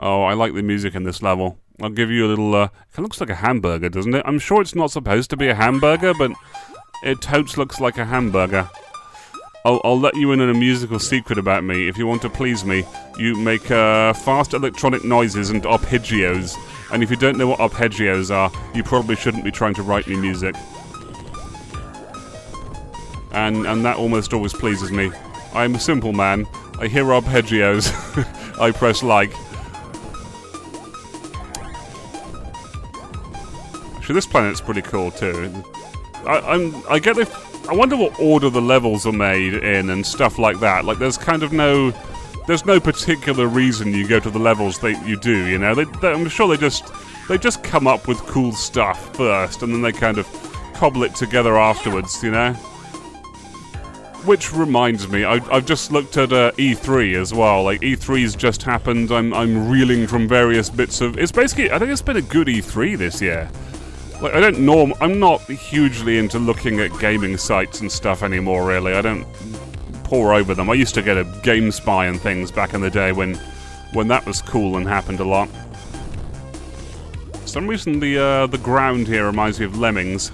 Oh, I like the music in this level. I'll give you a little, it looks like a hamburger, doesn't it? I'm sure it's not supposed to be a hamburger, but it totes looks like a hamburger. I'll let you in on a musical secret about me. If you want to please me, you make fast electronic noises and arpeggios. And if you don't know what arpeggios are, you probably shouldn't be trying to write me music. And that almost always pleases me. I'm a simple man. I hear arpeggios. I press like. Actually, this planet's pretty cool too. I wonder what order the levels are made in and stuff like that. Like, there's no particular reason you go to the levels that you do. You know, I'm sure they just come up with cool stuff first, and then they kind of cobble it together afterwards. You know. Which reminds me, I've just looked at E3 as well. Like, E3's just happened. I'm reeling from various bits of. It's basically, I think it's been a good E3 this year. Like, I'm not hugely into looking at gaming sites and stuff anymore, really. I don't pore over them. I used to get a GameSpy and things back in the day when that was cool and happened a lot. For some reason, the ground here reminds me of Lemmings.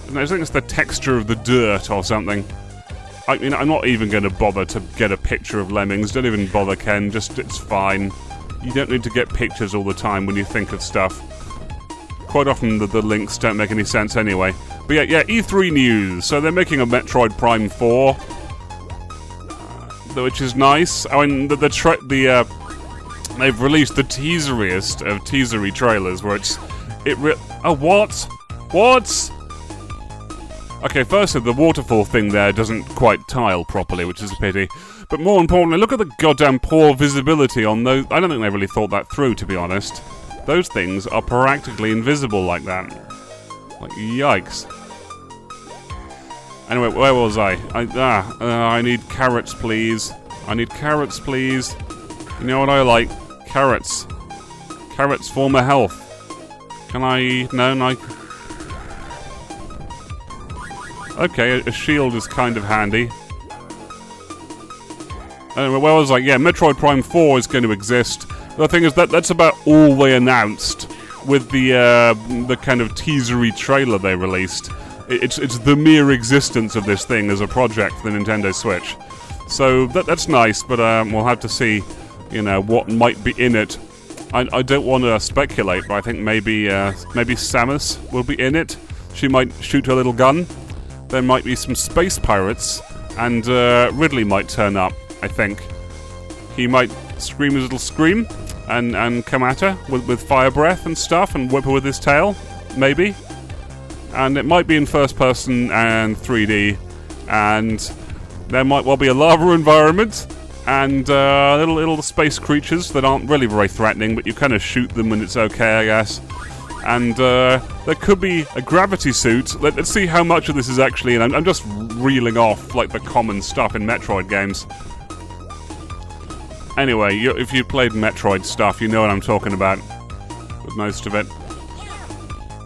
I think it's the texture of the dirt or something. I mean, I'm not even going to bother to get a picture of Lemmings. Don't even bother, Ken. It's fine. You don't need to get pictures all the time when you think of stuff. Quite often the links don't make any sense anyway. But yeah, E3 news. So they're making a Metroid Prime 4, which is nice. I mean, they've released the teaseriest of teasery trailers, where what? Okay, firstly, the waterfall thing there doesn't quite tile properly, which is a pity. But more importantly, look at the goddamn poor visibility on those. I don't think they really thought that through, to be honest. Those things are practically invisible like that. Like, yikes. Anyway, where was I? I need carrots, please. I need carrots, please. You know what I like? Carrots. Carrots for my health. Can I... No. Okay, a shield is kind of handy. Anyway, where was I? Yeah, Metroid Prime 4 is going to exist. The thing is that's about all they announced with the kind of teasery trailer they released. It's the mere existence of this thing as a project for the Nintendo Switch. So that's nice, but we'll have to see, you know, what might be in it. I don't want to speculate, but I think maybe Samus will be in it. She might shoot her little gun. There might be some space pirates, and Ridley might turn up, I think. He might scream his little scream and come at her with fire breath and stuff and whip her with his tail, maybe. And it might be in first person and 3D, and there might well be a lava environment and little space creatures that aren't really very threatening, but you kind of shoot them and it's okay, I guess. And there could be a gravity suit. Let's see how much of this is actually in. I'm just reeling off like the common stuff in Metroid games. Anyway, if you played Metroid stuff, you know what I'm talking about with most of it.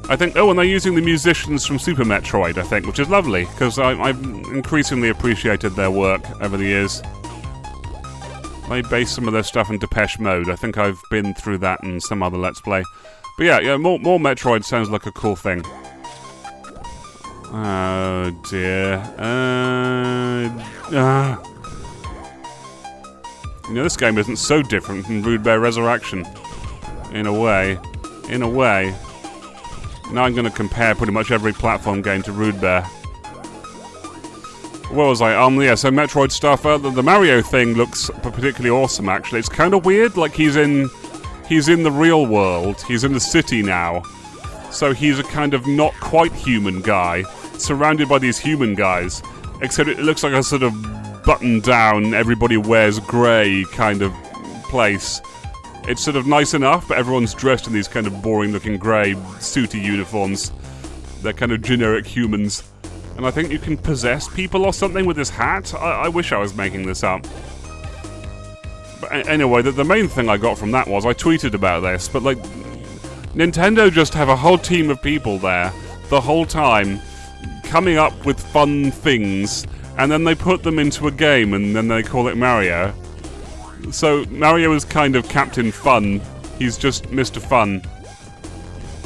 I think, and they're using the musicians from Super Metroid, I think, which is lovely, because I've increasingly appreciated their work over the years. They base some of their stuff in Depeche Mode. I think I've been through that in some other Let's Play. But yeah, more Metroid sounds like a cool thing. Oh dear. You know, this game isn't so different from Rude Bear Resurrection. In a way. Now I'm going to compare pretty much every platform game to Rude Bear. Where was I? Yeah, so Metroid stuff. The Mario thing looks particularly awesome, actually. It's kind of weird, like he's in the real world. He's in the city now. So he's a kind of not quite human guy, surrounded by these human guys. Except it looks like a sort of buttoned down, everybody wears grey kind of place. It's sort of nice enough, but everyone's dressed in these kind of boring-looking grey, suity uniforms. They're kind of generic humans. And I think you can possess people or something with this hat. I wish I was making this up. But anyway, the main thing I got from that was, I tweeted about this, but like, Nintendo just have a whole team of people there, the whole time, coming up with fun things, and then they put them into a game, and then they call it Mario. So Mario is kind of Captain Fun. He's just Mr. Fun.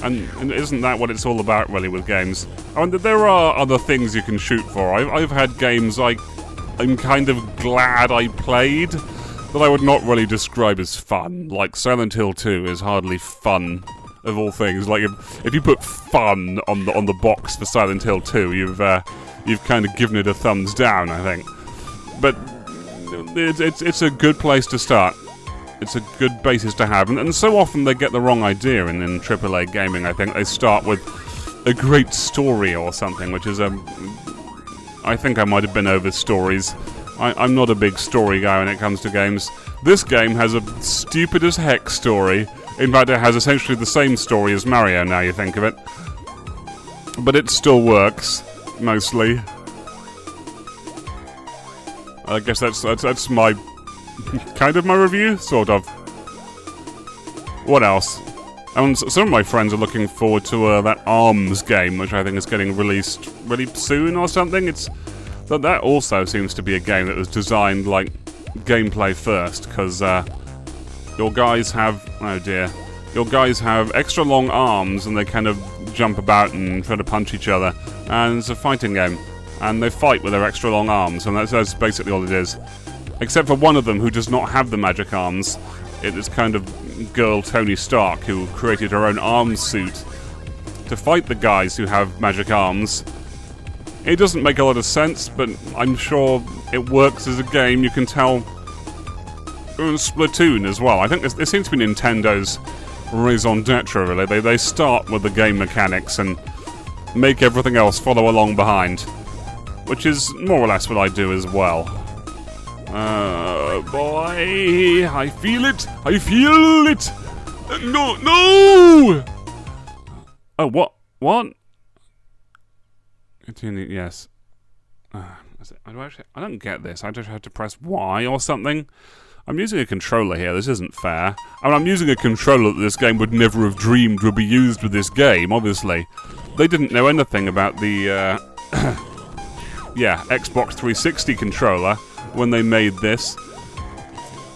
And isn't that what it's all about, really, with games? I mean, there are other things you can shoot for. I've had games I'm kind of glad I played that I would not really describe as fun. Like Silent Hill 2 is hardly fun, of all things. Like if you put fun on the box for Silent Hill 2, you've kind of given it a thumbs down, I think. But it's a good place to start. It's a good basis to have, and so often they get the wrong idea in AAA gaming. I think they start with a great story or something, which is I think I might have been over stories. I'm not a big story guy when it comes to games. This game has a stupid as heck story. In fact, it has essentially the same story as Mario, now you think of it. But it still works, mostly. I guess that's my... kind of my review? Sort of. What else? Some of my friends are looking forward to that ARMS game, which I think is getting released really soon or something. That also seems to be a game that was designed like gameplay first, because your guys have... oh dear. Your guys have extra long arms and they kind of jump about and try to punch each other. And it's a fighting game. And they fight with their extra long arms, and that's basically all it is. Except for one of them who does not have the magic arms. It is kind of girl Tony Stark who created her own arms suit to fight the guys who have magic arms. It doesn't make a lot of sense, but I'm sure it works as a game. You can tell Splatoon as well. I think it seems to be Nintendo's raison d'etre, really. They start with the game mechanics and make everything else follow along behind. Which is more or less what I do as well. Boy, I feel it! I feel it! No! Oh, what? What? Continue, yes. I don't get this. I just have to press Y or something. I'm using a controller here. This isn't fair. I mean, I'm using a controller that this game would never have dreamed would be used with this game, obviously. They didn't know anything about the, Xbox 360 controller when they made this.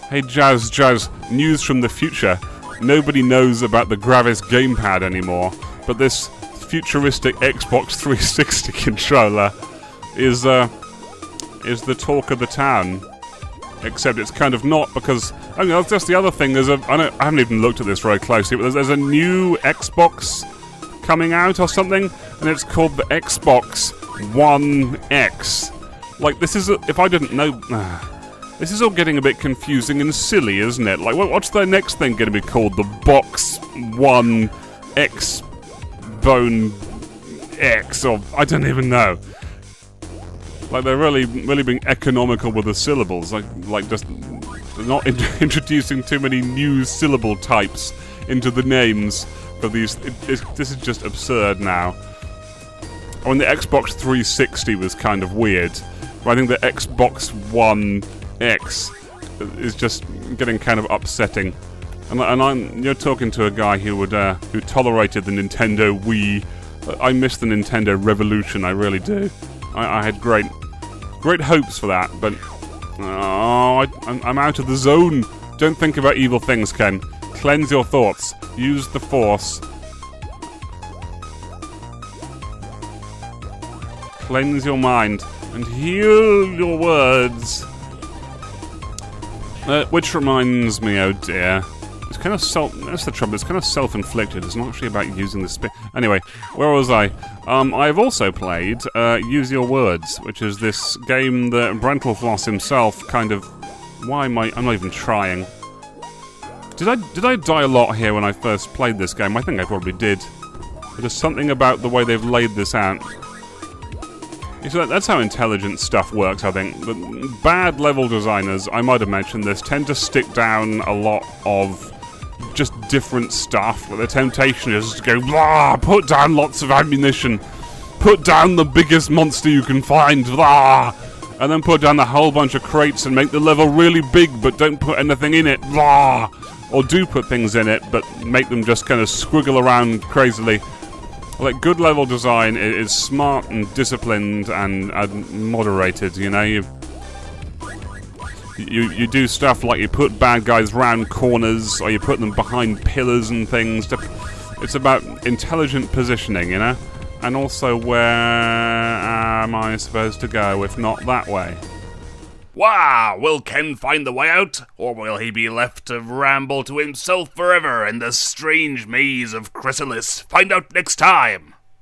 Hey, Jazz, news from the future. Nobody knows about the Gravis gamepad anymore, but this futuristic Xbox 360 controller is the talk of the town. Except it's kind of not, because... I mean, that's just the other thing. I haven't even looked at this very closely, but there's a new Xbox coming out or something, and it's called the Xbox One X. Like, this is... if I didn't know... this is all getting a bit confusing and silly, isn't it? Like, what's their next thing going to be called? The Box One X Bone X, or... I don't even know. Like, they're really being economical with the syllables. Like just not introducing too many new syllable types into the names for these. This is just absurd now. I mean, the Xbox 360 was kind of weird, but I think the Xbox One X is just getting kind of upsetting. And you're talking to a guy who tolerated the Nintendo Wii. I miss the Nintendo Revolution, I really do. I had great hopes for that, but I'm out of the zone. Don't think about evil things, Ken. Cleanse your thoughts. Use the Force. Cleanse your mind and heal your words. Which reminds me, oh dear. It's kind of that's the trouble. It's kind of self-inflicted. It's not actually about using the spin. Anyway, where was I? I've also played Use Your Words, which is this game that Brentalfloss himself kind of... Why am I'm not even trying. Did I die a lot here when I first played this game? I think I probably did. But there's something about the way they've laid this out. So that's how intelligent stuff works, I think. But bad level designers, I might have mentioned this, tend to stick down a lot of just different stuff. The temptation is to go, blah, put down lots of ammunition, put down the biggest monster you can find, blah, and then put down a whole bunch of crates and make the level really big, but don't put anything in it, blah, or do put things in it, but make them just kind of squiggle around crazily. Like, good level design is smart and disciplined and moderated, you know? You do stuff like you put bad guys round corners, or you put them behind pillars and things. It's about intelligent positioning, you know? And also, where am I supposed to go if not that way? Wow, will Ken find the way out, or will he be left to ramble to himself forever in the strange maze of Chrysalis? Find out next time!